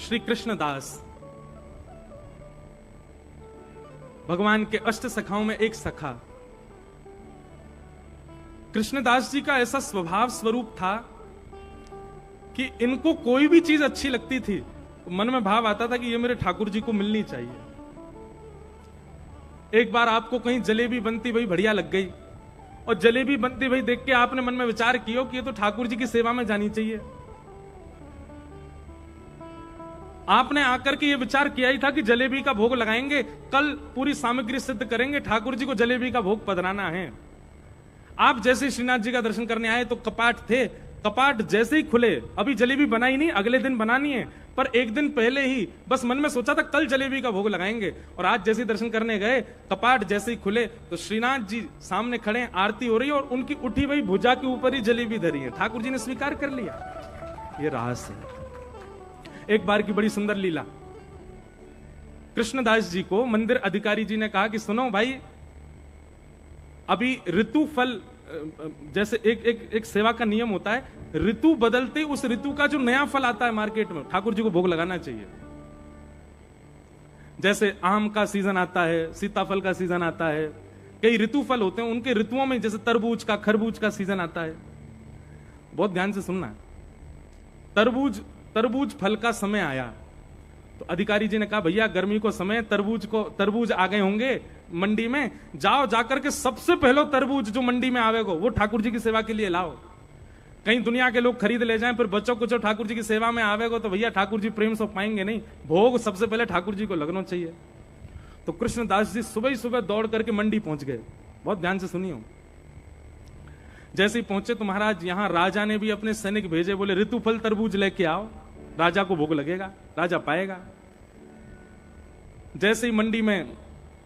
श्री कृष्णदास भगवान के अष्ट सखाओं में एक सखा। कृष्णदास जी का ऐसा स्वभाव स्वरूप था कि इनको कोई भी चीज अच्छी लगती थी तो मन में भाव आता था कि ये मेरे ठाकुर जी को मिलनी चाहिए। एक बार आपको कहीं जलेबी बनती भाई बढ़िया लग गई, और जलेबी बनती भाई देख के आपने मन में विचार किया कि ये तो ठाकुर जी की सेवा में जानी चाहिए। आपने आकर के ये विचार किया ही था कि जलेबी का भोग लगाएंगे, कल पूरी सामग्री सिद्ध करेंगे, ठाकुर जी को जलेबी का भोग पधराना है। आप जैसे श्रीनाथ जी का दर्शन करने आए तो कपाट थे, कपाट जैसे ही खुले, अभी जलेबी बनाई नहीं, अगले दिन बनानी है, पर एक दिन पहले ही बस मन में सोचा था कल जलेबी का भोग लगाएंगे, और आज जैसे दर्शन करने गए कपाट जैसे ही खुले तो श्रीनाथ जी सामने खड़े हैं, आरती हो रही है और उनकी उठी हुई भुजा के ऊपर ही जलेबी धरी है। ठाकुर जी ने स्वीकार कर लिया। ये रहस्य है। एक बार की बड़ी सुंदर लीला, कृष्णदास जी को मंदिर अधिकारी जी ने कहा कि सुनो भाई, अभी ऋतु फल, जैसे एक सेवा का नियम होता है, ऋतु बदलते उस ऋतु का जो नया फल आता है मार्केट में, ठाकुर जी को भोग लगाना चाहिए। जैसे आम का सीजन आता है, सीताफल का सीजन आता है, कई ऋतु फल होते हैं, उनके ऋतुओं में जैसे तरबूज का, खरबूज का सीजन आता है। बहुत ध्यान से सुनना। तरबूज फल का समय आया तो अधिकारी जी ने कहा भैया गर्मी को समय, तरबूज आ गए होंगे मंडी में, जाओ जाकर के सबसे पहले तरबूज जो मंडी में आवेगो वो ठाकुर जी की सेवा के लिए लाओ। कहीं दुनिया के लोग खरीद ले जाएं, फिर बच्चों को जो ठाकुर जी की सेवा में आवेगो तो भैया ठाकुर जी प्रेम से पाएंगे नहीं, भोग सबसे पहले ठाकुर जी को लगना चाहिए। तो कृष्णदास जी सुबह ही सुबह दौड़ करके मंडी पहुंच गए। बहुत ध्यान से सुनियो। जैसे ही पहुंचे तो महाराज यहां राजा ने भी अपने सैनिक भेजे, बोले ऋतुफल तरबूज लेके आओ, राजा को भोग लगेगा, राजा पाएगा। जैसे ही मंडी में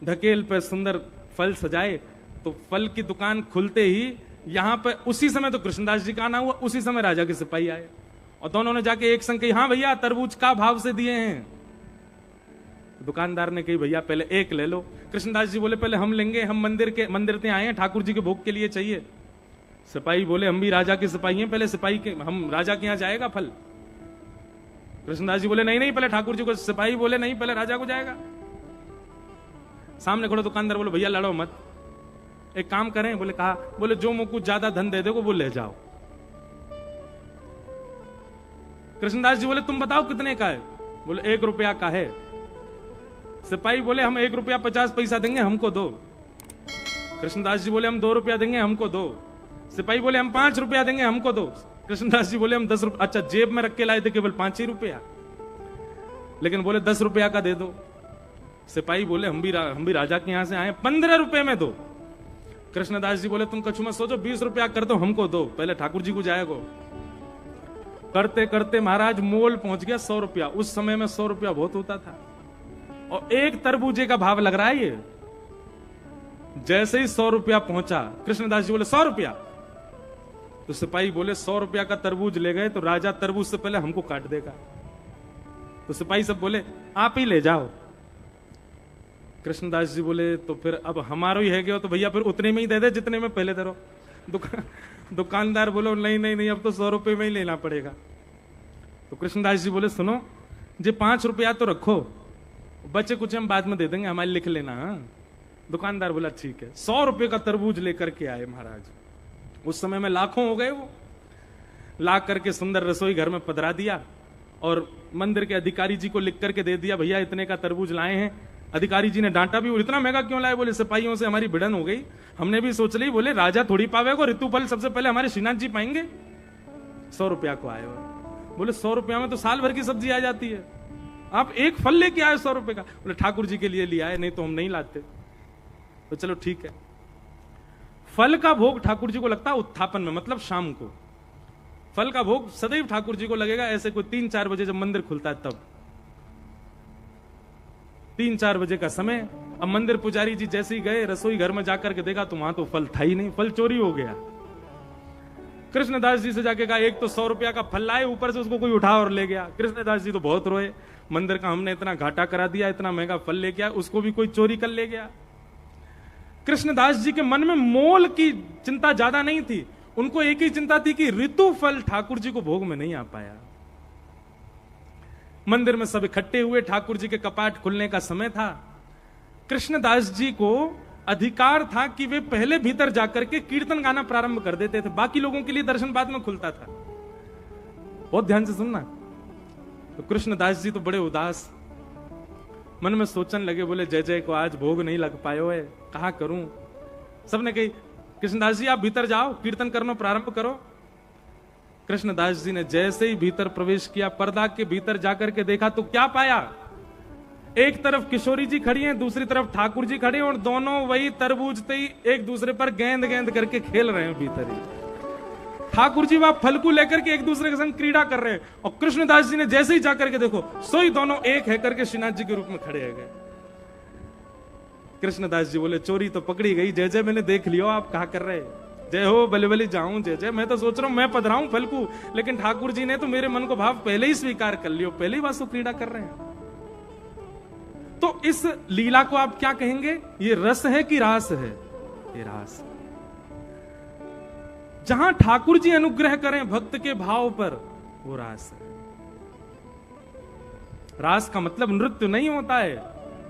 ढकेल पे सुंदर फल सजाए तो फल की दुकान खुलते ही यहां पे उसी समय तो कृष्णदास जी का आना हुआ, उसी समय राजा के सिपाही आए और दोनों ने जाके एक संग कही, हाँ भैया तरबूज का भाव से दिए हैं। दुकानदार ने कही भैया पहले एक ले लो। कृष्णदास जी बोले पहले हम लेंगे, हम मंदिर से आए हैं, ठाकुर जी के भोग के लिए चाहिए। सिपाही बोले हम भी राजा के सिपाही हैं, पहले सिपाही के, हम राजा के यहां जाएगा फल। कृष्णदास जी बोले नहीं पहले ठाकुर जी को। सिपाही बोले नहीं पहले राजा को जाएगा। सामने खड़ो दुकानदार बोले भैया लड़ो मत, एक काम करें। बोले कहा, बोले जो मुझको ज्यादा धन दे देगो वो ले जाओ। कृष्णदास जी बोले तुम बताओ कितने का है? बोले 1 रुपया का है। सिपाही बोले हम 1 रुपया 50 पैसा देंगे, हमको दो। कृष्णदास जी बोले हम 2 रुपया देंगे, हमको दो। सिपाही बोले हम 5 रुपया देंगे, हमको दो। कृष्णदास जी बोले हम 10 रुपया, अच्छा जेब में रख के लाए थे केवल 5 ही रुपया, लेकिन बोले 10 रुपया का दे दो। सिपाही बोले हम भी राजा के यहां से आए, 15 रुपए में दो। कृष्णदास जी बोले तुम कछु मत सोचो, 20 रुपया कर दो, हमको दो, पहले ठाकुर जी को जाएगो। करते करते महाराज मोल पहुंच गया 100 रुपया। उस समय में 100 रुपया बहुत होता था और एक तरबूजे का भाव लग रहा है ये। जैसे ही 100 रुपया पहुंचा, कृष्णदास जी बोले 100 रुपया। तो सिपाही बोले 100 रुपया का तरबूज ले गए तो राजा तरबूज से पहले हमको काट देगा। तो सिपाही सब बोले आप ही ले जाओ। कृष्णदास जी बोले तो फिर अब हमारा ही है गया तो भैया फिर उतने में ही दे दे जितने में पहले दे रहो। दुकानदार बोलो नहीं अब तो 100 रुपए में ही लेना पड़ेगा। तो कृष्णदास जी बोले सुनो, जी 5 रुपया तो रखो, बचे कुछ हम बाद में दे देंगे, हमारे लिख लेना। हाँ? दुकानदार बोला ठीक है। 100 रुपए का तरबूज लेकर के आए महाराज। उस समय में लाखों हो गए। वो ला करके सुंदर रसोई घर में पधरा दिया और मंदिर के अधिकारी जी को लिख करके दे दिया, भैया इतने का तरबूज लाए हैं। अधिकारी जी ने डांटा भी, इतना महंगा क्यों लाए? बोले सिपाहियों से हमारी भिड़न हो गई, हमने भी सोच ली, बोले राजा थोड़ी पावेगा, ऋतुफल सबसे पहले हमारे श्रीनाथ जी पाएंगे। 100 रुपया को आए हो। बोले 100 रुपया में तो साल भर की सब्जी आ जाती है, आप एक फल लेके आए 100 रुपए का। बोले ठाकुर जी के लिए लिया है, नहीं तो हम नहीं लाते। तो चलो ठीक है। फल का भोग ठाकुर जी को लगता है उत्थापन में, मतलब शाम को। फल का भोग सदैव ठाकुर जी को लगेगा ऐसे कोई 3-4 बजे जब मंदिर खुलता है तब। 3-4 बजे का समय। अब मंदिर पुजारी जी जैसे ही गए रसोई घर में जाकर के देखा तो वहां तो फल था ही नहीं, फल चोरी हो गया। कृष्णदास जी से जाके कहा एक तो 100 रुपया का फल लाए, ऊपर से उसको कोई उठा और ले गया। कृष्णदास जी तो बहुत रोए, मंदिर का हमने इतना घाटा करा दिया, इतना महंगा फल ले गया, उसको भी कोई चोरी कर ले गया। कृष्णदास जी के मन में मोल की चिंता ज्यादा नहीं थी, उनको एक ही चिंता थी कि ऋतु फल ठाकुर जी को भोग में नहीं आ पाया। मंदिर में सब इकट्ठे हुए, ठाकुर जी के कपाट खुलने का समय था। कृष्णदास जी को अधिकार था कि वे पहले भीतर जाकर के कीर्तन गाना प्रारंभ कर देते थे, बाकी लोगों के लिए दर्शन बाद में खुलता था। बहुत ध्यान से सुनना। तो कृष्णदास जी तो बड़े उदास, मन में सोचने लगे, बोले जय जय को आज भोग नहीं लग पायो है, कहा करूं। सबने कही कृष्णदास जी आप भीतर जाओ, कीर्तन करना प्रारंभ करो। कृष्णदास जी ने जैसे ही भीतर प्रवेश किया, पर्दा के भीतर जाकर के देखा तो क्या पाया, एक तरफ किशोरी जी खड़ी हैं, दूसरी तरफ ठाकुर जी खड़े हैं, और दोनों वही तरबूजते ही एक दूसरे पर गेंद गेंद करके खेल रहे हैं भीतर ही। ठाकुर जी वहां फलकू लेकर के एक दूसरे के संग क्रीड़ा कर रहे हैं, और कृष्णदास जी ने जैसे ही जाकर के देखो, सोई दोनों एक है करके श्रीनाथ जी के रूप में खड़े हैं। कृष्णदास जी बोले चोरी तो पकड़ी गई, जय जय मैंने देख लियो, आप कहा कर रहे, जय हो बले बले जाऊं जय जय। मैं तो सोच रहा हूं मैं पधराऊं फलकू, लेकिन ठाकुर जी ने तो मेरे मन को भाव पहले ही स्वीकार कर लियो, पहले ही वासु क्रीड़ा कर रहे हैं। तो इस लीला को आप क्या कहेंगे, ये रस है कि रास है? ये रास। जहां ठाकुर जी अनुग्रह करें भक्त के भाव पर, वो रास है। रास का मतलब नृत्य नहीं होता है,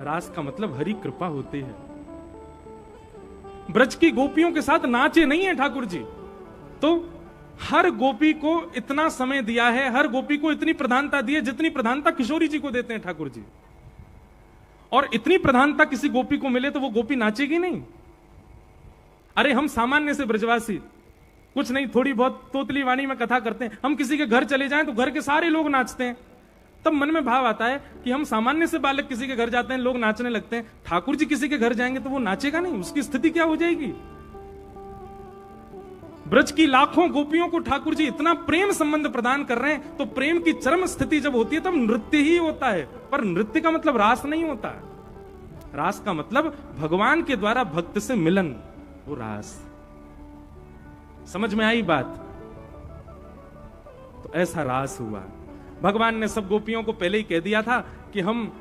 रास का मतलब हरि कृपा होती है। ब्रज की गोपियों के साथ नाचे नहीं है ठाकुर जी, तो हर गोपी को इतना समय दिया है, हर गोपी को इतनी प्रधानता दी है जितनी प्रधानता किशोरी जी को देते हैं ठाकुर जी। और इतनी प्रधानता किसी गोपी को मिले तो वो गोपी नाचेगी नहीं? अरे हम सामान्य से ब्रजवासी कुछ नहीं, थोड़ी बहुत तोतली वाणी में कथा करते हैं, हम किसी के घर चले जाएं तो घर के सारे लोग नाचते हैं, तब मन में भाव आता है कि हम सामान्य से बालक किसी के घर जाते हैं, लोग नाचने लगते हैं, ठाकुर जी किसी के घर जाएंगे तो वो नाचेगा नहीं, उसकी स्थिति क्या हो जाएगी? ब्रज की लाखों गोपियों को ठाकुर जी इतना प्रेम संबंध प्रदान कर रहे हैं, तो प्रेम की चरम स्थिति जब होती है तब नृत्य ही होता है। पर नृत्य का मतलब रास नहीं होता, रास का मतलब भगवान के द्वारा भक्त से मिलन, वो रास। समझ में आई बात? तो ऐसा रास हुआ। भगवान ने सब गोपियों को पहले ही कह दिया था कि हम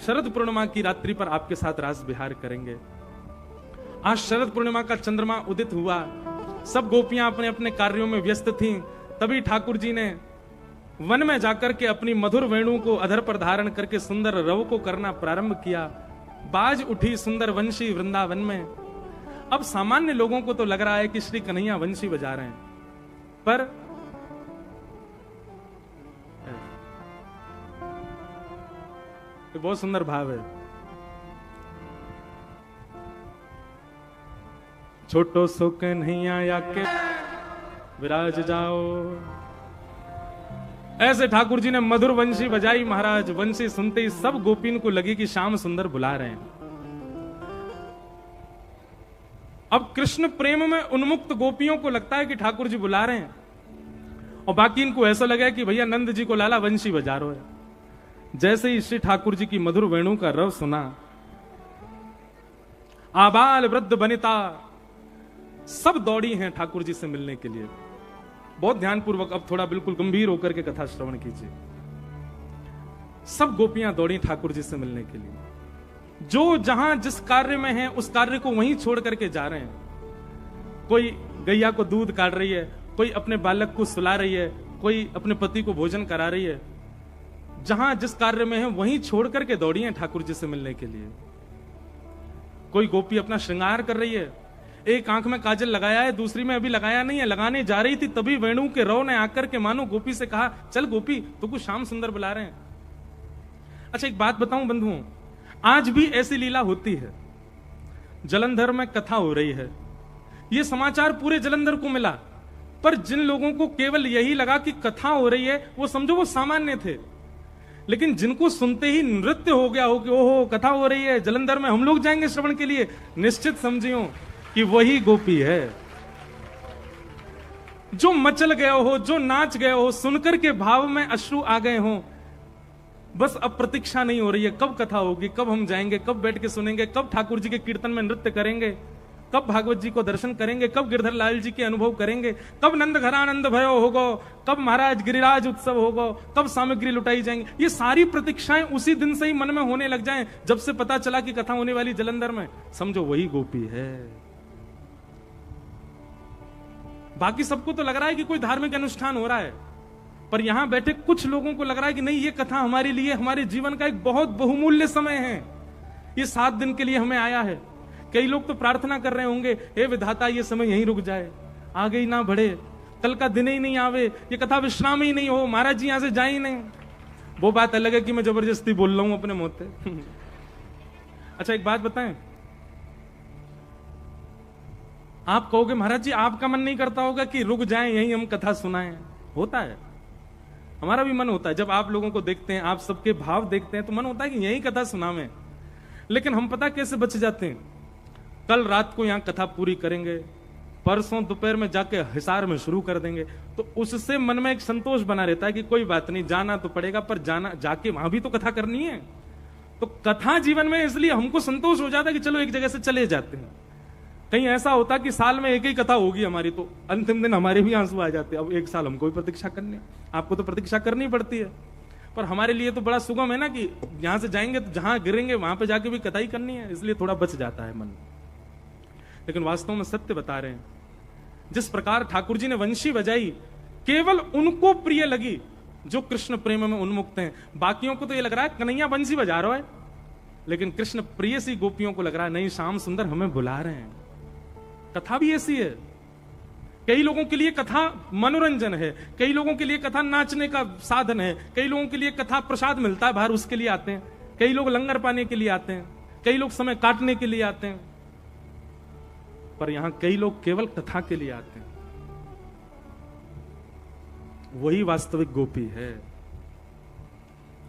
शरद पूर्णिमा की रात्रि पर आपके साथ रास विहार करेंगे। आज शरद पूर्णिमा का चंद्रमा उदित हुआ, सब गोपियां अपने अपने कार्यों में व्यस्त थीं, तभी ठाकुर जी ने वन में जाकर के अपनी मधुर वेणु को अधर पर धारण करके सुंदर रव को करना प्रारंभ किया। बाज उठी सुंदर वंशी वृंदावन में। अब सामान्य लोगों को तो लग रहा है कि श्री कन्हैया वंशी बजा रहे हैं, पर बहुत सुंदर भाव है। छोटो सो कन्हैया आके विराज जाओ, ऐसे ठाकुर जी ने मधुर वंशी बजाई महाराज। वंशी सुनते ही सब गोपीन को लगी कि श्याम सुंदर बुला रहे हैं। अब कृष्ण प्रेम में उन्मुक्त गोपियों को लगता है कि ठाकुर जी बुला रहे हैं, और बाकी इनको ऐसा लगा कि भैया नंद जी को लाला वंशी बजा रहे है। जैसे ही श्री ठाकुर जी की मधुर वेणु का रव सुना, आबाल वृद्ध वनिता सब दौड़ी हैं ठाकुर जी से मिलने के लिए। बहुत ध्यानपूर्वक अब थोड़ा बिल्कुल गंभीर होकर के कथा श्रवण कीजिए। सब गोपियां दौड़ी ठाकुर जी से मिलने के लिए। जो जहां जिस कार्य में है उस कार्य को वहीं छोड़ करके जा रहे हैं। कोई गैया को दूध काट रही है, कोई अपने बालक को सुला रही है, कोई अपने पति को भोजन करा रही है। जहां जिस कार्य में है वहीं छोड़ करके दौड़ी है ठाकुर जी से मिलने के लिए। कोई गोपी अपना श्रृंगार कर रही है, एक आंख में काजल लगाया है, दूसरी में अभी लगाया नहीं है, लगाने जा रही थी, तभी वेणु के रव ने आकर के मानो गोपी से कहा, चल गोपी तो कुछ श्याम सुंदर बुला रहे हैं। अच्छा एक बात बताऊं बंधुओं, आज भी ऐसी लीला होती है। जलंधर में कथा हो रही है, यह समाचार पूरे जलंधर को मिला, पर जिन लोगों को केवल यही लगा कि कथा हो रही है, वो समझो वो सामान्य थे। लेकिन जिनको सुनते ही नृत्य हो गया हो कि ओहो कथा हो रही है जलंधर में, हम लोग जाएंगे श्रवण के लिए, निश्चित समझियो कि वही गोपी है। जो मचल गए हो, जो नाच गए हो, सुनकर के भाव में अश्रु आ गए हो। बस अब प्रतीक्षा नहीं हो रही है, कब कथा होगी, कब हम जाएंगे, कब बैठ के सुनेंगे, कब ठाकुर जी के कीर्तन में नृत्य करेंगे, कब भागवत जी को दर्शन करेंगे, कब गिरधर लाल जी के अनुभव करेंगे, कब नंद घरानंद भयो होगो, कब महाराज गिरिराज उत्सव होगो, कब सामग्री लुटाई जाएंगे। ये सारी प्रतीक्षाएं उसी दिन से ही मन में होने लग जाएं, जब से पता चला कि कथा होने वाली जलंधर में। समझो वही गोपी है। बाकी सबको तो लग रहा है कि कोई धार्मिक अनुष्ठान हो रहा है, पर यहां बैठे कुछ लोगों को लग रहा है कि नहीं, ये कथा हमारे लिए, हमारे जीवन का एक बहुत बहुमूल्य समय है, ये 7 दिन के लिए हमें आया है। कई लोग तो प्रार्थना कर रहे होंगे, हे विधाता ये समय यहीं रुक जाए, आगे ही ना बढ़े, कल का दिन ही नहीं आवे, ये कथा विश्राम ही नहीं हो, महाराज जी यहां से जाए ही नहीं। वो बात अलग है कि मैं जबरदस्ती बोल रहा हूं अपने मुंह से। अच्छा एक बात बताएं, आप कहोगे महाराज जी आपका मन नहीं करता होगा कि रुक जाएं यहीं हम कथा सुनाएं? होता है, हमारा भी मन होता है। जब आप लोगों को देखते हैं, आप सबके भाव देखते हैं, तो मन होता है कि यहीं कथा सुनावें। लेकिन हम पता कैसे बच जाते हैं, कल रात को यहां कथा पूरी करेंगे, परसों दोपहर में जाके हिसार में शुरू कर देंगे, तो उससे मन में एक संतोष बना रहता है कि कोई बात नहीं, जाना तो पड़ेगा, पर जाना जाके वहां भी तो कथा करनी है। तो कथा जीवन में इसलिए हमको संतोष हो जाता है कि चलो एक जगह से चले जाते हैं। कहीं ऐसा होता कि साल में एक ही कथा होगी हमारी, तो अंतिम दिन हमारे भी आंसू आ जाते हैं, अब एक साल हमको भी प्रतीक्षा करनी है, आपको तो प्रतीक्षा करनी पड़ती है। पर हमारे लिए तो बड़ा सुगम है ना कि यहां से जाएंगे तो जहां गिरेंगे वहां पे जाके भी कथा ही करनी है, इसलिए थोड़ा बच जाता है मन। लेकिन वास्तव में सत्य बता रहे हैं, जिस प्रकार ठाकुर जी ने वंशी बजाई, केवल उनको प्रिय लगी जो कृष्ण प्रेम में उन्मुक्त हैं। बाकियों को तो ये लग रहा है कन्हैया वंशी बजा रहा है, लेकिन कृष्ण प्रिय सी गोपियों को लग रहा है नहीं, श्याम सुंदर हमें बुला रहे हैं। कथा भी ऐसी है, कई लोगों के लिए कथा मनोरंजन है, कई लोगों के लिए कथा नाचने का साधन है, कई लोगों के लिए कथा प्रसाद मिलता है बाहर उसके लिए आते हैं, कई लोग लंगर पाने के लिए आते हैं, कई लोग समय काटने के लिए आते हैं, पर यहां कई लोग केवल कथा के लिए आते हैं। वही वास्तविक गोपी है।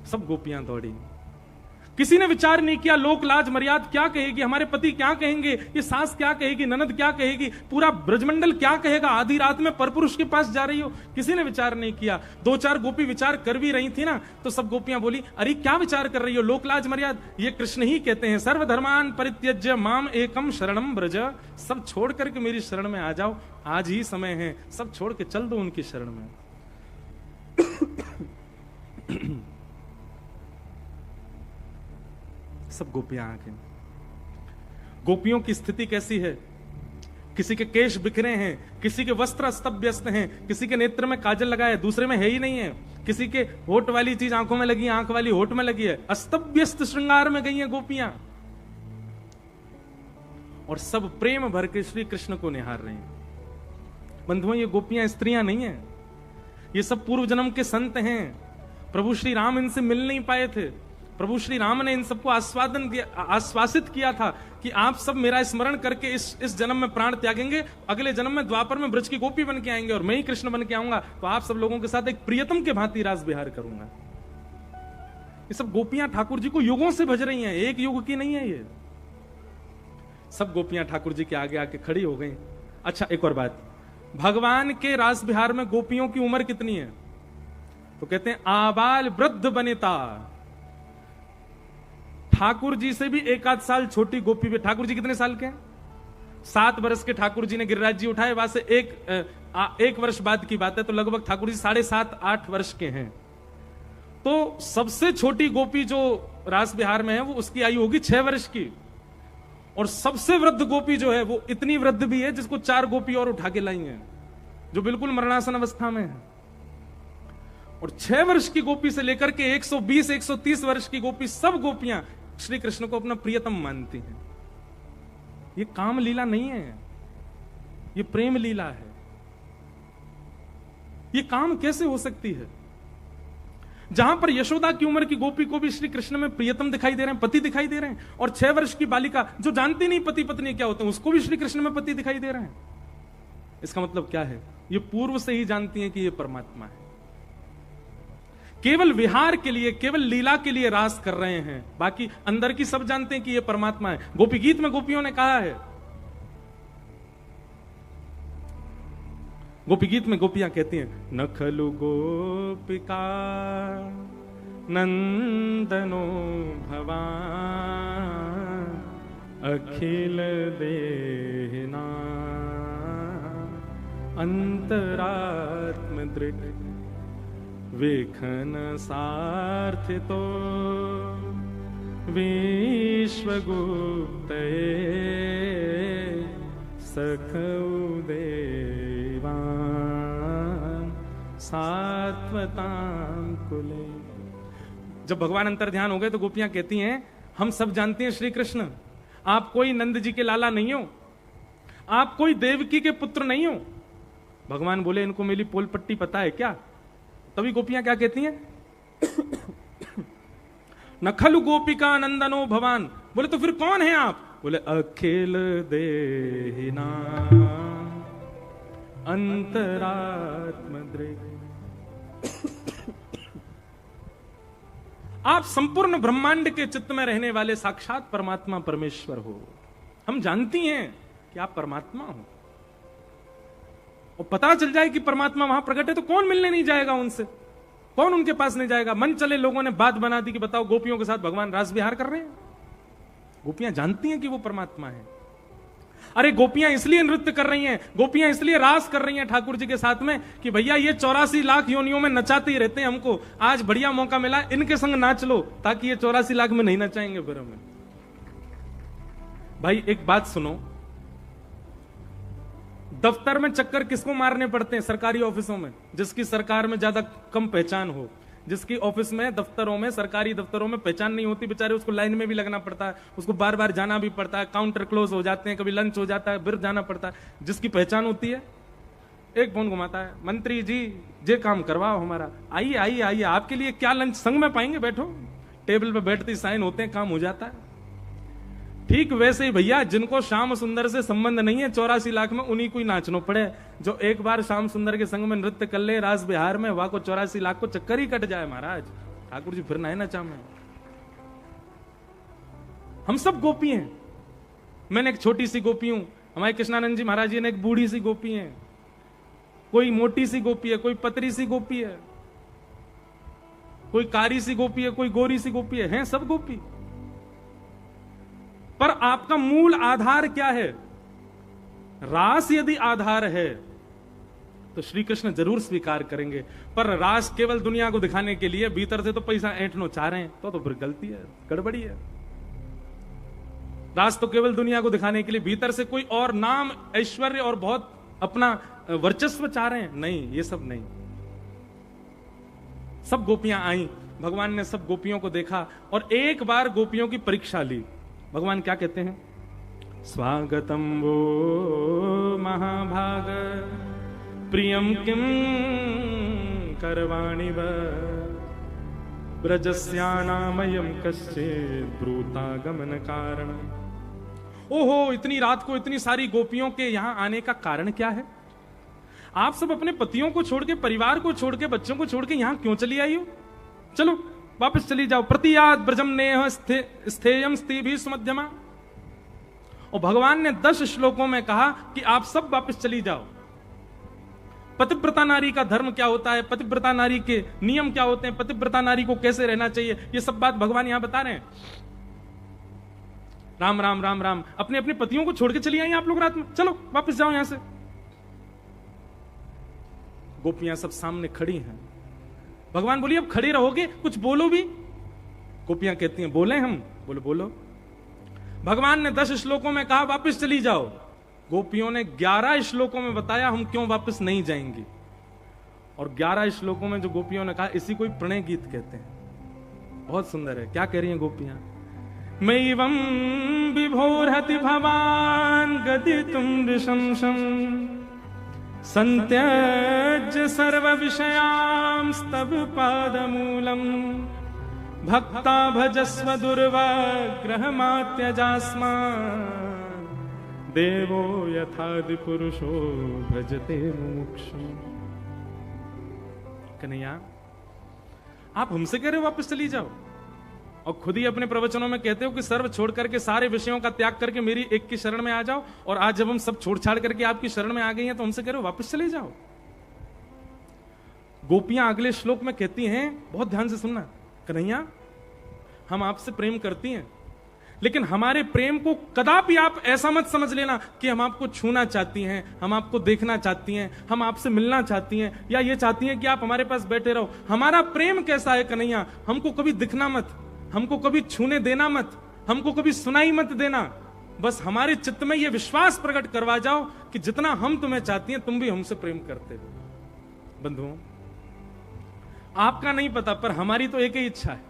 सब गोपियां दौड़ी, किसी ने विचार नहीं किया लोक लाज मर्याद क्या कहेगी, हमारे पति क्या कहेंगे, ये सास क्या कहेगी, ननद क्या कहेगी, पूरा ब्रजमंडल क्या कहेगा, आधी रात में परपुरुष के पास जा रही हो, किसी ने विचार नहीं किया। 2-4 गोपी विचार कर भी रही थी ना, तो सब गोपियां बोली अरे क्या विचार कर रही हो, लोक लाज मर्याद, ये कृष्ण ही कहते हैं सर्वधर्मान परित्यज्य माम एकम शरणम ब्रज, सब छोड़ करके मेरी शरण में आ जाओ, आज ही समय है, सब छोड़ के चल दो उनकी शरण में। सब गोपियां आके, गोपियों की स्थिति कैसी है, किसी के केश बिखरे हैं, किसी के वस्त्र अस्त व्यस्त हैं, किसी के नेत्र में काजल लगा है दूसरे में है ही नहीं है, किसी के होठ वाली चीज आंखों में लगी, आंख वाली होठ में लगी है, अस्त व्यस्त श्रृंगार में गई हैं गोपियां, और सब प्रेम भर के श्री कृष्ण को निहार रही हैं। बंधुओं ये गोपियां स्त्रियां नहीं है, ये सब पूर्व जन्म के संत हैं। प्रभु श्री राम इनसे मिल नहीं पाए थे, प्रभु श्री राम ने इन सबको आश्वासित किया था कि आप सब मेरा स्मरण करके इस जन्म में प्राण त्यागेंगे, अगले जन्म में द्वापर में ब्रज की गोपी बन के आएंगे और मैं ही कृष्ण बन के आऊंगा, तो आप सब लोगों के साथ एक प्रियतम के भांति रास विहार करूंगा। ये सब गोपियां ठाकुर जी को युगों से भज रही हैं, एक युग की नहीं है ये। सब गोपियां ठाकुर जी के आगे आके खड़ी हो गई। अच्छा एक और बात, भगवान के रास विहार में गोपियों की उम्र कितनी है? तो कहते हैं आबाल वृद्ध बनिता। ठाकुर जी से भी 1 आध साल छोटी गोपी भी। ठाकुर जी कितने साल के हैं? 7 वर्ष के ठाकुर जी ने गिरिराज जी उठाए, वहां से एक वर्ष बाद की बात है, तो लगभग ठाकुर जी 7.5-8 वर्ष के हैं। तो सबसे छोटी गोपी जो रास विहार में है वो उसकी आयु होगी 6 वर्ष की, और सबसे वृद्ध गोपी जो है वो इतनी वृद्ध भी है जिसको 4 गोपी और उठा के लाई है, जो बिल्कुल मरणासन अवस्था में है। और 6 वर्ष की गोपी से लेकर के 120-130 वर्ष की गोपी, सब गोपियां श्री कृष्ण को अपना प्रियतम मानती हैं। ये काम लीला नहीं है, ये प्रेम लीला है। ये काम कैसे हो सकती है? जहां पर यशोदा की उम्र की गोपी को भी श्री कृष्ण में प्रियतम दिखाई दे रहे हैं, पति दिखाई दे रहे हैं, और 6 वर्ष की बालिका जो जानती नहीं पति पत्नी क्या होते हैं उसको भी श्री कृष्ण में पति दिखाई दे रहे हैं। इसका मतलब क्या है? ये पूर्व से ही जानती हैं कि ये परमात्मा है। केवल विहार के लिए, केवल लीला के लिए रास कर रहे हैं, बाकी अंदर की सब जानते हैं कि ये परमात्मा है। गोपी गीत में गोपियों ने कहा है, गोपी गीत में गोपियां कहती हैं, न खलु गोपिका नंदनो भवान अखिल देहना अंतरात्म दृढ़ वेखन सार्थितो विश्वगुप्त सखौ देवान् सात्वतां कुले। जब भगवान अंतर ध्यान हो गए तो गोपियां कहती हैं, हम सब जानते हैं श्री कृष्ण, आप कोई नंद जी के लाला नहीं हो, आप कोई देवकी के पुत्र नहीं हो। भगवान बोले, इनको मेरी पोल पट्टी पता है क्या? तभी गोपियां क्या कहती हैं? न खलु गोपिका नंदनो भवान। बोले तो फिर कौन है आप? बोले अखिल देहिना अंतरात्म दृग। आप संपूर्ण ब्रह्मांड के चित्त में रहने वाले साक्षात परमात्मा परमेश्वर हो। हम जानती हैं कि आप परमात्मा हो। और पता चल जाए कि परमात्मा वहां प्रकट है तो कौन मिलने नहीं जाएगा उनसे? कौन उनके पास नहीं जाएगा? मन चले लोगों ने बात बना दी कि बताओ गोपियों के साथ भगवान रास विहार कर रहे हैं। गोपियां जानती हैं कि वो परमात्मा है। अरे गोपियां इसलिए नृत्य कर रही हैं, गोपियां इसलिए रास कर रही हैं ठाकुर जी के साथ में कि भैया ये 84 लाख योनियों में नचाते ही रहते हैं हमको, आज बढ़िया मौका मिला, इनके संग नाच लो, ताकि ये 84 लाख में नहीं नचाएंगे फिर हमें। भाई एक बात सुनो, दफ्तर में चक्कर किसको मारने पड़ते हैं? सरकारी ऑफिसों में, जिसकी सरकार में ज्यादा कम पहचान हो, जिसकी ऑफिस में, दफ्तरों में, सरकारी दफ्तरों में पहचान नहीं होती, बेचारे उसको लाइन में भी लगना पड़ता है, उसको बार बार जाना भी पड़ता है, काउंटर क्लोज हो जाते हैं, कभी लंच हो जाता है, फिर जाना पड़ता है। जिसकी पहचान होती है, एक फोन घुमाता है, मंत्री जी जे काम करवाओ हमारा, आइए आइए आइए, आपके लिए क्या लंच संग में पाएंगे, बैठो। टेबल पे बैठते ही साइन होते हैं, काम हो जाता है। ठीक वैसे ही भैया, जिनको श्याम सुंदर से संबंध नहीं है 84 लाख में, उन्हीं को ही नाचना पड़े। जो एक बार श्याम सुंदर के संग में नृत्य कर ले रास बिहार में, वहां को 84 लाख को चक्कर ही कट जाए महाराज। ठाकुर जी फिर ना है नचा में। हम सब गोपी हैं। मैंने एक छोटी सी गोपी हूं, हमारे कृष्णानंद जी महाराज जी ने एक बूढ़ी सी गोपी है, कोई मोटी सी गोपी है, कोई पतरी सी गोपी है, कोई कारी सी गोपी है, कोई गोरी सी गोपी है सब गोपी। पर आपका मूल आधार क्या है? रास यदि आधार है तो श्री कृष्ण जरूर स्वीकार करेंगे। पर रास केवल दुनिया को दिखाने के लिए, भीतर से तो पैसा ऐंठनो चाह रहे हैं, तो फिर गलती है, गड़बड़ी है। रास तो केवल दुनिया को दिखाने के लिए, भीतर से कोई और नाम, ऐश्वर्य और बहुत अपना वर्चस्व चाह रहे हैं, नहीं, ये सब नहीं। सब गोपियां आई, भगवान ने सब गोपियों को देखा और एक बार गोपियों की परीक्षा ली। भगवान क्या कहते हैं? स्वागतम वो महाभाग प्रियम किम करवाणि व ब्रजस्यानामयम कश्चित् ब्रूतागमन कारण। ओहो, इतनी रात को इतनी सारी गोपियों के यहां आने का कारण क्या है? आप सब अपने पतियों को छोड़ के, परिवार को छोड़ के, बच्चों को छोड़ के यहां क्यों चली आई हो? चलो वापस चली जाओ। प्रतियाद ब्रजम नेह स्थेयम स्थिभि सुमध्यमा। और भगवान ने 10 श्लोकों में कहा कि आप सब वापस चली जाओ। पतिव्रता नारी का धर्म क्या होता है, पतिव्रता नारी के नियम क्या होते हैं, पतिव्रता नारी को कैसे रहना चाहिए, ये सब बात भगवान यहां बता रहे हैं। राम राम राम राम, अपने अपने पतियों को छोड़ के चली आई आप लोग रात में, चलो वापस जाओ यहां से। गोपियां सब सामने खड़ी हैं। भगवान बोलिए अब खड़े रहोगे, कुछ बोलो भी। गोपियां कहती हैं बोले हम, बोलो बोलो। भगवान ने 10 श्लोकों में कहा वापस चली जाओ। गोपियों ने 11 श्लोकों में बताया हम क्यों वापस नहीं जाएंगे। और 11 श्लोकों में जो गोपियों ने कहा, इसी को ही प्रणय गीत कहते हैं। बहुत सुंदर है। क्या कह रही हैं गोपियां? मैवं विभोरहति भवान गदितुं नृशंसम् संत्यज्य सर्व विषयांस्तव पादमूलम् भक्ता भजस्व दुर्वाग्रहमात्यजास्मान् देवो यथादि पुरुषो भजते मुमुक्षु। कन्हैया, आप हमसे कह रहे हो वापस चली जाओ, और खुद ही अपने प्रवचनों में कहते हो कि सर्व छोड़ करके, सारे विषयों का त्याग करके मेरी एक की शरण में आ जाओ। और आज जब हम सब छोड़ छाड़ करके आपकी शरण में आ गई हैं तो हमसे कह रहे हो वापस चले जाओ। गोपियां अगले श्लोक में कहती हैं, बहुत ध्यान से सुनना, कन्हैया हम आपसे प्रेम करती हैं, लेकिन हमारे प्रेम को कदापि आप ऐसा मत समझ लेना कि हम आपको छूना चाहती हैं, हम आपको देखना चाहती हैं, हम आपसे मिलना चाहती हैं, या ये चाहती हैं कि आप हमारे पास बैठे रहो। हमारा प्रेम कैसा है कन्हैया, हमको कभी दिखना मत, हमको कभी छूने देना मत, हमको कभी सुनाई मत देना। बस हमारे चित्त में यह विश्वास प्रकट करवा जाओ कि जितना हम तुम्हें चाहती हैं तुम भी हमसे प्रेम करते हो। बंधुओं, आपका नहीं पता, पर हमारी तो एक ही इच्छा है।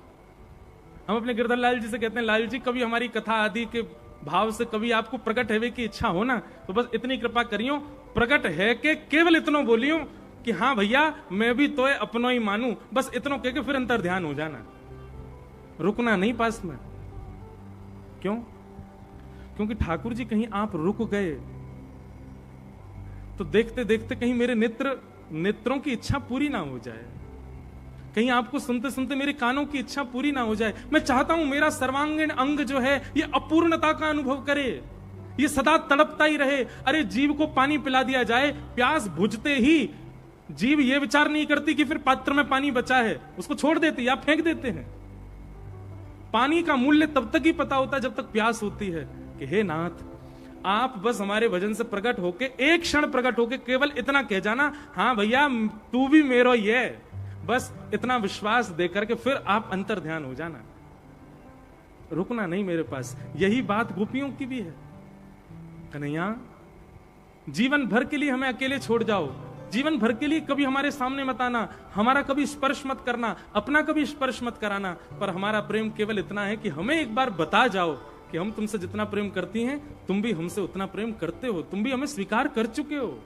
हम अपने गिरधर लाल जी से कहते हैं, लाल जी कभी हमारी कथा आदि के भाव से कभी आपको प्रकट है की इच्छा हो ना, तो बस इतनी कृपा करियो, प्रकट है के केवल इतनो बोलियो कि हाँ भैया मैं भी तो अपनो ही मानू, बस इतनो कह के फिर अंतर ध्यान हो जाना, रुकना नहीं पास में। क्यों? क्योंकि ठाकुर जी कहीं आप रुक गए तो देखते देखते कहीं मेरे नेत्रों की इच्छा पूरी ना हो जाए, कहीं आपको सुनते सुनते मेरे कानों की इच्छा पूरी ना हो जाए। मैं चाहता हूं मेरा सर्वांगीण अंग जो है ये अपूर्णता का अनुभव करे, ये सदा तड़पता ही रहे। अरे जीव को पानी पिला दिया जाए, प्यास बुझते ही जीव ये विचार नहीं करती कि फिर पात्र में पानी बचा है, उसको छोड़ देती या फेंक देते हैं। पानी का मूल्य तब तक ही पता होता है जब तक प्यास होती है कि हे नाथ आप बस हमारे भजन से प्रकट होके, एक क्षण प्रकट होके केवल इतना कह जाना, हाँ भैया तू भी मेरो ही है, बस इतना विश्वास देकर के फिर आप अंतर ध्यान हो जाना, रुकना नहीं मेरे पास। यही बात गोपियों की भी है। कन्हैया जीवन भर के लिए हमें अकेले छोड़ जाओ, जीवन भर के लिए कभी हमारे सामने मत आना, हमारा कभी स्पर्श मत करना, अपना कभी स्पर्श मत कराना, पर हमारा प्रेम केवल इतना है कि हमें एक बार बता जाओ कि हम तुमसे जितना प्रेम करती हैं तुम भी हमसे उतना प्रेम करते हो, तुम भी हमें स्वीकार कर चुके हो।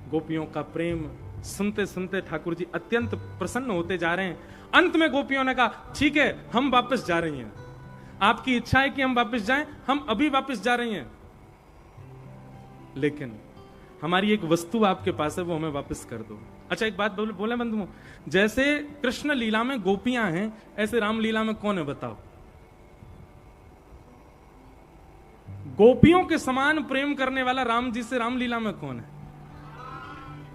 गोपियों का प्रेम सुनते सुनते ठाकुर जी अत्यंत प्रसन्न होते जा रहे हैं। अंत में गोपियों ने कहा ठीक है हम वापस जा रही हैं, आपकी इच्छा है कि हम वापस जाएं, हम अभी वापस जा रही हैं, लेकिन हमारी एक वस्तु आपके पास है वो हमें वापस कर दो। अच्छा एक बात बोले बंधुओं, जैसे कृष्ण लीला में गोपियां हैं ऐसे राम लीला में कौन है बताओ? गोपियों के समान प्रेम करने वाला राम जी से रामलीला में कौन है?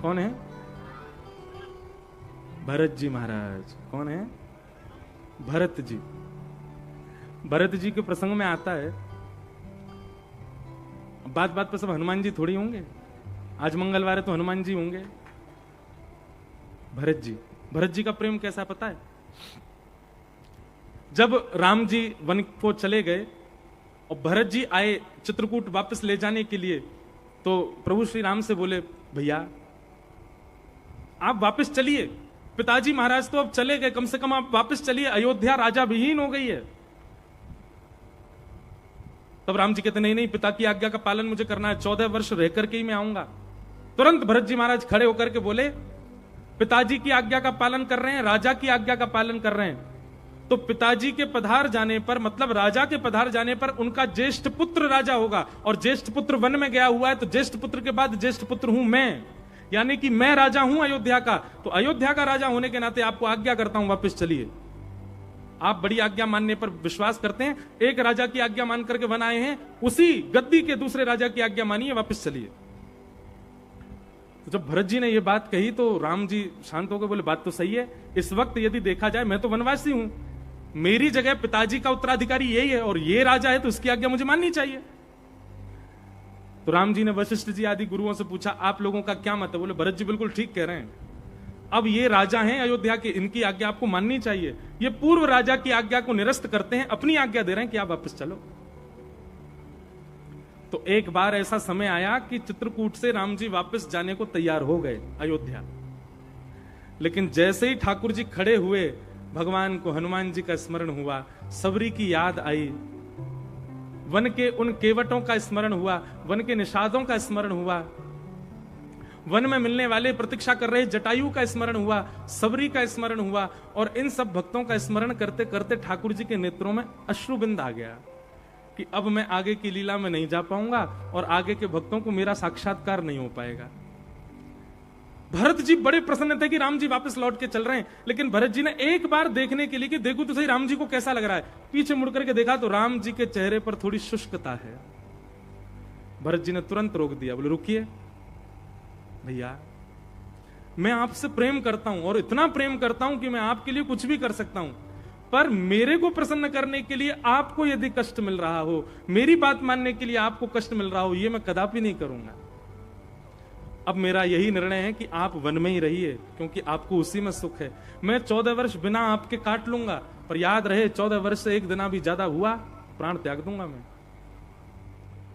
कौन है? भरत जी महाराज। कौन है? भरत जी। भरत जी के प्रसंग में आता है, बात बात पर सब हनुमान जी थोड़ी होंगे, आज मंगलवार है तो हनुमान जी होंगे। भरत जी का प्रेम कैसा पता है? जब राम जी वन को चले गए और भरत जी आए चित्रकूट वापस ले जाने के लिए, तो प्रभु श्री राम से बोले भैया आप वापस चलिए, पिताजी महाराज तो अब चले गए, कम से कम आप वापस चलिए, अयोध्या राजा विहीन हो गई है। तब राम जी कहते नहीं नहीं पिता की आज्ञा का पालन मुझे करना है, 14 वर्ष रह करके ही मैं आऊंगा। तुरंत भरत जी महाराज खड़े होकर के बोले पिताजी की आज्ञा का पालन कर रहे हैं, राजा की आज्ञा का पालन कर रहे हैं, तो पिताजी के पधार जाने पर, मतलब राजा के पधार जाने पर उनका ज्येष्ठ पुत्र राजा होगा, और ज्येष्ठ पुत्र वन में गया हुआ है तो ज्येष्ठ पुत्र के बाद ज्येष्ठ पुत्र हूं मैं, यानी कि मैं राजा हूं अयोध्या का। तो अयोध्या का राजा होने के नाते आपको आज्ञा करता हूं वापस चलिए। आप बड़ी आज्ञा मानने पर विश्वास करते हैं, एक राजा की आज्ञा मान करके वन आए हैं, उसी गद्दी के दूसरे राजा की आज्ञा मानिए, वापस चलिए। तो जब भरत जी ने यह बात कही तो राम जी शांत होकर बोले बात तो सही है, इस वक्त यदि देखा जाए मैं तो वनवासी हूं, मेरी जगह पिताजी का उत्तराधिकारी यही है और ये राजा है तो उसकी आज्ञा मुझे माननी चाहिए। तो राम जी ने वशिष्ठ जी आदि गुरुओं से पूछा आप लोगों का क्या मत है? बोले भरत जी बिल्कुल ठीक कह रहे हैं, अब ये राजा हैं अयोध्या के, इनकी आज्ञा आपको माननी चाहिए। ये पूर्व राजा की आज्ञा को निरस्त करते हैं, अपनी आज्ञा दे रहे हैं कि आप वापस चलो। तो एक बार ऐसा समय आया कि चित्रकूट से राम जी वापस जाने को तैयार हो गए अयोध्या, लेकिन जैसे ही ठाकुर जी खड़े हुए भगवान को हनुमान जी का स्मरण हुआ, सबरी की याद आई, वन के उन केवटों का स्मरण हुआ, वन के निषादों का स्मरण हुआ, वन में मिलने वाले प्रतीक्षा कर रहे जटायु का स्मरण हुआ, सबरी का स्मरण हुआ, और इन सब भक्तों का स्मरण करते करते ठाकुर जी के नेत्रों में अश्रुबिंद आ गया कि अब मैं आगे की लीला में नहीं जा पाऊंगा और आगे के भक्तों को मेरा साक्षात्कार नहीं हो पाएगा। भरत जी बड़े प्रसन्न थे कि राम जी वापस लौट के चल रहे हैं, लेकिन भरत जी ने एक बार देखने के लिए कि देखो तो सही राम जी को कैसा लग रहा है, पीछे मुड़ करके देखा तो राम जी के चेहरे पर थोड़ी शुष्कता है। भरत जी ने तुरंत रोक दिया, बोले रुकिए भैया, मैं आपसे प्रेम करता हूं और इतना प्रेम करता हूं कि मैं आपके लिए कुछ भी कर सकता हूं, पर मेरे को प्रसन्न करने के लिए आपको यदि कष्ट मिल रहा हो, मेरी बात मानने के लिए आपको कष्ट मिल रहा हो, यह मैं कदापि नहीं करूंगा। अब मेरा यही निर्णय है कि आप वन में ही रहिए, क्योंकि आपको उसी में सुख है। मैं 14 वर्ष बिना आपके काट लूंगा, पर याद रहे 14 वर्ष से एक दिन भी ज्यादा हुआ प्राण त्याग दूंगा मैं।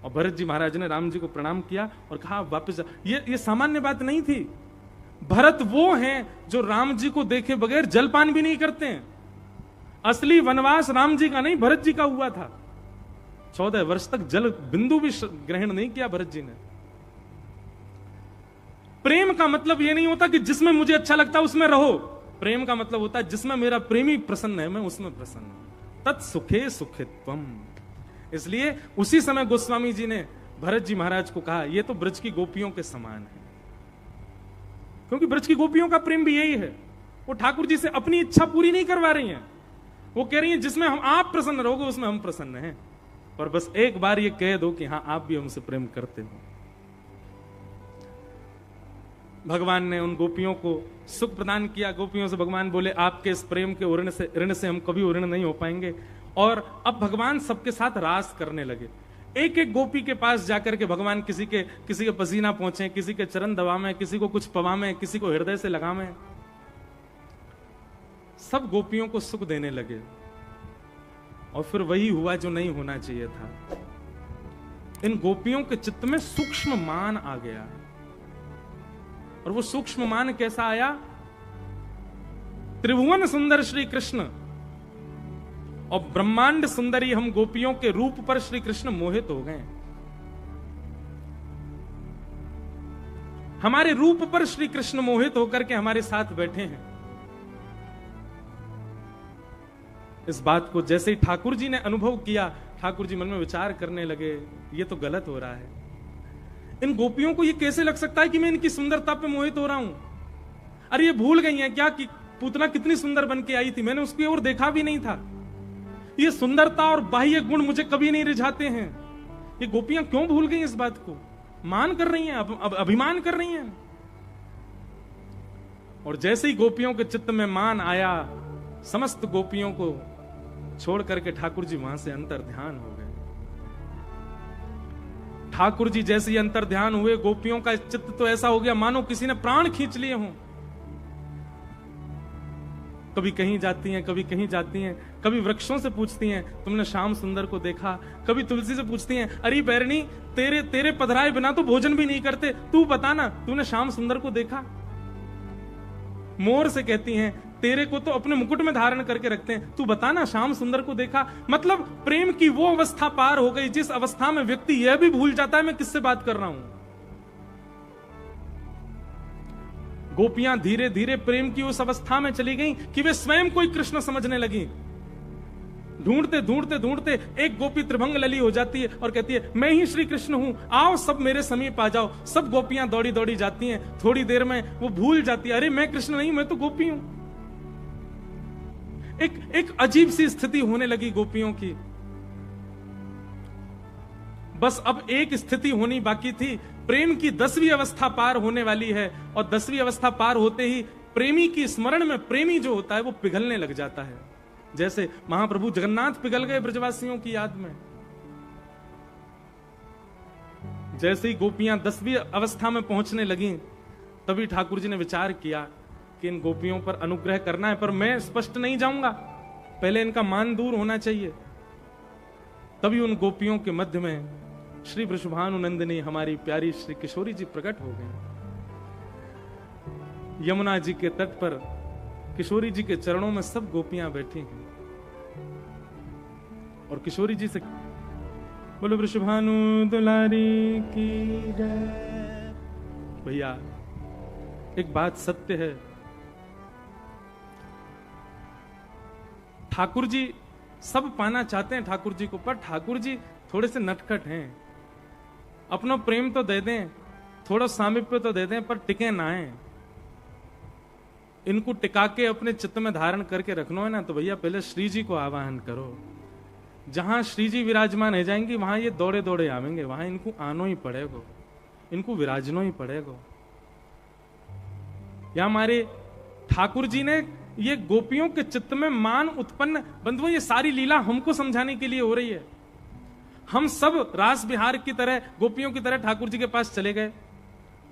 और भरत जी महाराज ने राम जी को प्रणाम किया और कहा वापस जा। ये सामान्य बात नहीं थी। भरत वो हैं जो राम जी को देखे बगैर जलपान भी नहीं करते हैं। असली वनवास राम जी का नहीं, भरत जी का हुआ था। 14 वर्ष तक जल बिंदु भी ग्रहण नहीं किया भरत जी ने। प्रेम का मतलब यह नहीं होता कि जिसमें मुझे अच्छा लगता है उसमें रहो। प्रेम का मतलब होता है जिसमें मेरा प्रेमी प्रसन्न है मैं उसमें प्रसन्न हूं। तत्सुखे सुखित्वम। इसलिए उसी समय गोस्वामी जी ने भरत जी महाराज को कहा यह तो ब्रज की गोपियों के समान है, क्योंकि ब्रज की गोपियों का प्रेम भी यही है। वो ठाकुर जी से अपनी इच्छा पूरी नहीं करवा रही हैं, वो कह रही हैं जिसमें हम आप प्रसन्न रहोगे उसमें हम प्रसन्न हैं। और बस एक बार ये कह दो कि हां आप भी हमसे प्रेम करते हो। भगवान ने उन गोपियों को सुख प्रदान किया। गोपियों से भगवान बोले आपके इस प्रेम के ऋण से हम कभी ऋण नहीं हो पाएंगे। और अब भगवान सबके साथ रास करने लगे। एक एक गोपी के पास जाकर के भगवान किसी के पसीना पहुंचे, किसी के चरण दबावें, किसी को कुछ पवावें, किसी को हृदय से लगावें। सब गोपियों को सुख देने लगे। और फिर वही हुआ जो नहीं होना चाहिए था। इन गोपियों के चित्त में सूक्ष्म मान आ गया। और वो सूक्ष्म मान कैसा आया? त्रिभुवन सुंदर श्री कृष्ण और ब्रह्मांड सुंदरी हम गोपियों के रूप पर श्री कृष्ण मोहित हो गए। हमारे रूप पर श्री कृष्ण मोहित होकर के हमारे साथ बैठे हैं। इस बात को जैसे ही ठाकुर जी ने अनुभव किया, ठाकुर जी मन में विचार करने लगे ये तो गलत हो रहा है। इन गोपियों को ये कैसे लग सकता है कि मैं इनकी सुंदरता पे मोहित हो रहा हूं? अरे ये भूल गई हैं क्या कि पूतना कितनी सुंदर बन के आई थी, मैंने उसकी ओर देखा भी नहीं था। ये सुंदरता और बाह्य गुण मुझे कभी नहीं रिझाते हैं। ये गोपियां क्यों भूल गई इस बात को? मान कर रही हैं, अभिमान कर रही हैं। और जैसे ही गोपियों के चित्त में मान आया, समस्त गोपियों को छोड़ करके ठाकुर जी वहां से अंतर ध्यान हो गए। ठाकुर जी जैसे ही अंतर ध्यान हुए, गोपियों का चित्त तो ऐसा हो गया मानो किसी ने प्राण खींच लिए हों। कभी कहीं जाती हैं, कभी कहीं जाती हैं, कभी वृक्षों से पूछती हैं तुमने श्याम सुंदर को देखा, कभी तुलसी से पूछती हैं अरे बैरनी तेरे पधराए बिना तो भोजन भी नहीं करते, तू बता ना तूने श्याम सुंदर को देखा। मोर से कहती हैं तेरे को तो अपने मुकुट में धारण करके रखते हैं, तू बता ना श्याम सुंदर को देखा। मतलब प्रेम की वो अवस्था पार हो गई जिस अवस्था में व्यक्ति यह भी भूल जाता है मैं किससे बात कर रहा हूं। गोपियां धीरे धीरे प्रेम की उस अवस्था में चली गईं कि वे स्वयं कोई कृष्ण समझने लगी। ढूंढते ढूंढते ढूंढते एक गोपी त्रिभंग लली हो जाती है और कहती है मैं ही श्री कृष्ण हूं, आओ सब मेरे समीप आ जाओ। सब गोपियां दौड़ी दौड़ी जाती हैं, थोड़ी देर में वो भूल जाती है अरे मैं कृष्ण नहीं, मैं तो गोपी हूं। एक अजीब सी स्थिति होने लगी गोपियों की। बस अब एक स्थिति होनी बाकी थी, प्रेम की 10वीं अवस्था पार होने वाली है। और 10वीं अवस्था पार होते ही प्रेमी की स्मरण में प्रेमी जो होता है वो पिघलने लग जाता है। जैसे महाप्रभु जगन्नाथ पिघल गए ब्रजवासियों की याद में। जैसे ही गोपियां 10वीं अवस्था में पहुंचने लगी, तभी ठाकुर जी ने विचार किया कि इन गोपियों पर अनुग्रह करना है, पर मैं स्पष्ट नहीं जाऊंगा, पहले इनका मान दूर होना चाहिए। तभी उन गोपियों के मध्य में श्री वृषभानुनंदिनी हमारी प्यारी श्री किशोरी जी प्रकट हो गई। यमुना जी के तट पर किशोरी जी के चरणों में सब गोपियां बैठी हैं और किशोरी जी से बोलो वृषभानु दुलारी की जय। भैया एक बात सत्य है, ठाकुर जी सब पाना चाहते हैं ठाकुर जी को, पर ठाकुर जी थोड़े से नटखट हैं। अपना प्रेम तो दे दें, थोड़ा सामीप्य तो दे दें, पर टिके ना है। इनको टिका के अपने चित्त में धारण करके रखना है ना, तो भैया पहले श्री जी को आवाहन करो। जहां श्री जी विराजमान है जाएंगे वहां ये दौड़े दौड़े आवेंगे, वहां इनको आनो ही पड़ेगा, इनको विराजनो ही पड़ेगा। या हमारे ठाकुर जी ने ये गोपियों के चित्त में मान उत्पन्न, बंधुओं ये सारी लीला हमको समझाने के लिए हो रही है। हम सब रास बिहार की तरह गोपियों की तरह ठाकुर जी के पास चले गए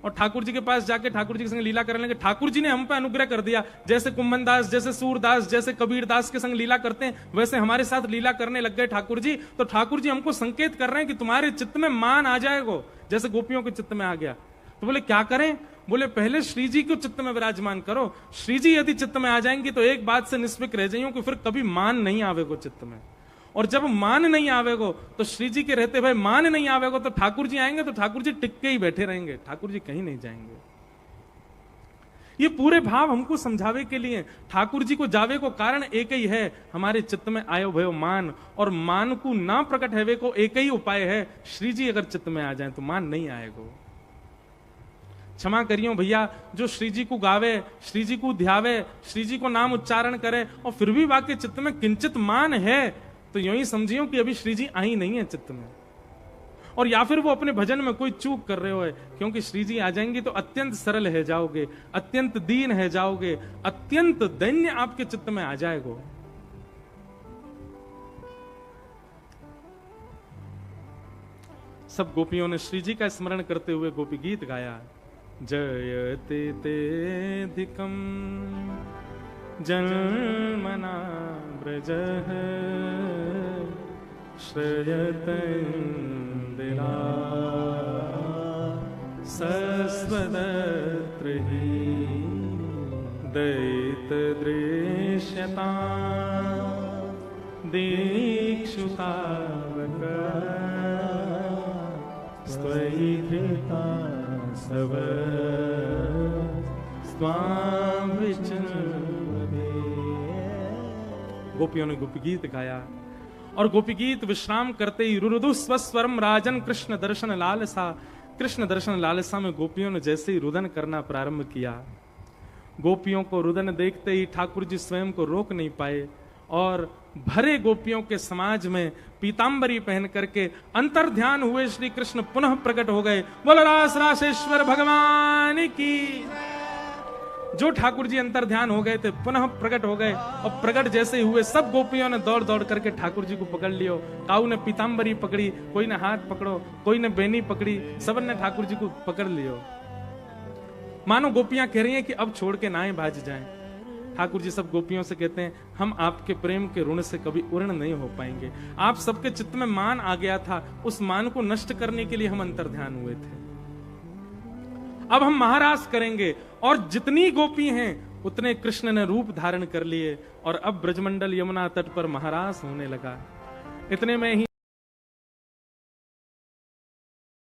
और ठाकुर जी के पास जाके ठाकुर जी के संग लीला करने लगे। ठाकुर जी ने हम पे अनुग्रह कर दिया, जैसे कुंभन दास, जैसे सूरदास, जैसे कबीर दास के संग लीला करते हैं, वैसे हमारे साथ लीला करने लग गए ठाकुर जी। तो ठाकुर जी हमको संकेत कर रहे हैं कि तुम्हारे चित्त में मान आ जाएगा, जैसे गोपियों के चित्त में आ गया। तो बोले क्या करें? बोले पहले श्री जी को चित्त में विराजमान करो। श्री जी यदि चित्त में आ जाएंगी तो एक बात से निष्फिक रह जाइयो कि फिर कभी मान नहीं आवेगो चित्त में। और जब मान नहीं आवेगो तो श्री जी के रहते भाई मान नहीं आवेगो तो ठाकुर जी आएंगे तो ठाकुर जी टिक के ही बैठे रहेंगे, ठाकुर जी कहीं नहीं जाएंगे। ये पूरे भाव हमको समझावे के लिए ठाकुर जी को जावे को कारण एक ही है, हमारे चित्त में आयो भयो मान, और मान को ना प्रकट हैवे को एक ही उपाय है, श्री जी अगर चित्त में आ जाए तो मान नहीं आएगो। क्षमा करियो भैया, जो श्री जी को गावे, श्री जी को ध्यावे, श्री जी को नाम उच्चारण करे और फिर भी वाक्य चित्त में किंचित मान है, तो यूं ही समझियो कि अभी श्री जी आई नहीं है चित्त में। और या फिर वो अपने भजन में कोई चूक कर रहे हो है, क्योंकि श्री जी आ जाएंगे तो अत्यंत सरल है जाओगे, अत्यंत दीन है जाओगे, अत्यंत दैन्य आपके चित्त में आ जाएगा। सब गोपियों ने श्री जी का स्मरण करते हुए गोपी गीत गाया। जयते तेधिकम जन्मना ब्रजः श्रयत इंदिरा सस्वदत्र हि दयित दृश्यता दीक्षुतावक स्वयि धृता सब स्वाम गोपियों ने गोपी गीत गाया। और गोपी गीत विश्राम करते ही रुरुदु स्वस्वरम राजन कृष्ण दर्शन लालसा। कृष्ण दर्शन लालसा में गोपियों ने जैसे ही रुदन करना प्रारंभ किया, गोपियों को रुदन देखते ही ठाकुर जी स्वयं को रोक नहीं पाए और भरे गोपियों के समाज में पीतांबरी पहन करके अंतर ध्यान हुए श्री कृष्ण पुनः प्रकट हो गए। बोलो रास रासेश्वर भगवान की। जो ठाकुर जी अंतर ध्यान हो गए थे पुनः प्रकट हो गए, और प्रकट जैसे ही हुए सब गोपियों ने दौड़ दौड़ करके ठाकुर जी को पकड़ लियो। काऊ ने पीतांबरी पकड़ी, कोई ने हाथ पकड़ो, कोई ने बेनी पकड़ी, सबन ने ठाकुर जी को पकड़ लियो। मानो गोपियां कह रही हैं कि अब छोड़ के नाएं भाज जाएं। ठाकुर जी सब गोपियों से कहते हैं हम आपके प्रेम के ऋण से कभी उर्ण नहीं हो पाएंगे। आप सबके चित्त में मान आ गया था, उस मान को नष्ट करने के लिए हम अंतर ध्यान हुए थे। अब हम महारास करेंगे, और जितनी गोपी हैं उतने कृष्ण ने रूप धारण कर लिए, और अब ब्रजमंडल यमुना तट पर महारास होने लगा। इतने में ही